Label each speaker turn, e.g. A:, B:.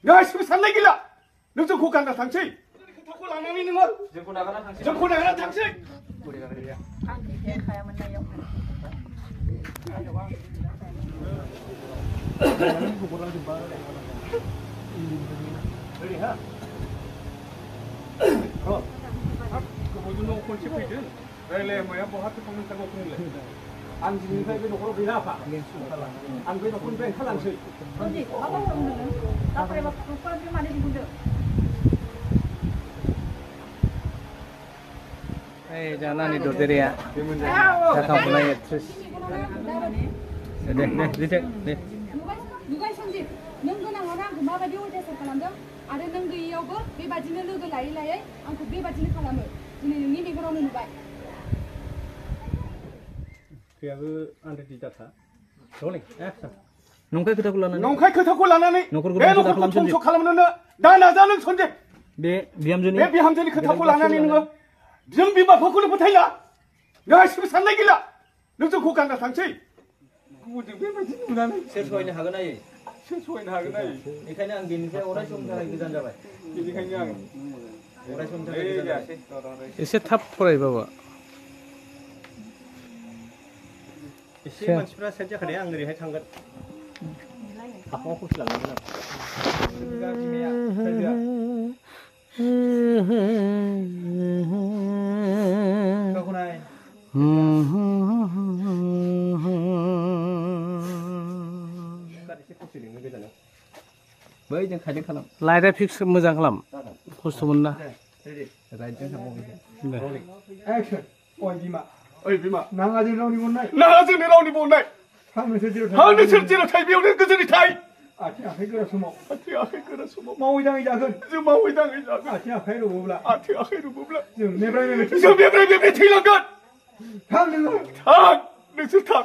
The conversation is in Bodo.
A: गासिबो साननाय गैला नों जोंखौ गानना थांसै खोथाखौ लानानै नोङो जोंखौ नागारना थांसै आं देखायामोन नायाव गोबावजों खनसे फैदों रायलायामाया बहाथो थांनो सानगाव बुंलाय आं दिनैनिफ्राय बे न'खराव गैला आफा आं बे न'खरनिफ्राय ओंखारलांसै
B: jangan nih dokter ya. Kakak mulai terus. Deh.
C: 누가 손지? 능근한 거랑 그 마바디 올때서 kallamdों आरो नों गैयैयावबो बेबादिनो लोगो लायै आंखौ बेबादिनो खालामो दिनै नोंनि मेगनावनो नुबाय
A: गैयाबो आन्दाय दिदाथा जले
B: नंखाय खोथाखौ लानानै
A: बे न'खरखौ धंस खालामनोनो दा नाजा नों सन्जिब
B: बे बिहामजोनि
A: खोथाखौ लानानै नोङो जों बिमा बिफाखौनो फोथायला गासिबो साननाय गैला नों जोंखौ गानना थांसै गुबुनजों बेबायदि नुनानै
B: सोर सहायनो हागोन आयै
A: बेखायनो
B: आं बेनिफ्राय अराय समनि थाखाय गोजान जाबाय
A: बेनिखायनो आं
B: अराय समनि थाखाय गोजान जायासै
D: एसे थाब फराय बाबा
A: एसे मानसिफ्रा साइड जाखानाय आं ओरैहाय थांगोन आफाङाव फसिलांगोन आं बिमाया
B: बै जों खायलें खालाम
D: लाइटआ फिक्स मोजां खालाम खस्थ' मोनना
B: राइटजों थांबावो
A: ओइ बिमा नाङा जोंनो रावनिबो अननाय नोंसोर जेराव थायो बेयावनो गोजोनै थाय आथिं आखाइ गोरा समाव मावै दाङै जागोन आथिं आखाइ रुबोब्ला जों मेब्राय मेब्राय थैलांगोन थां नोंसोर थां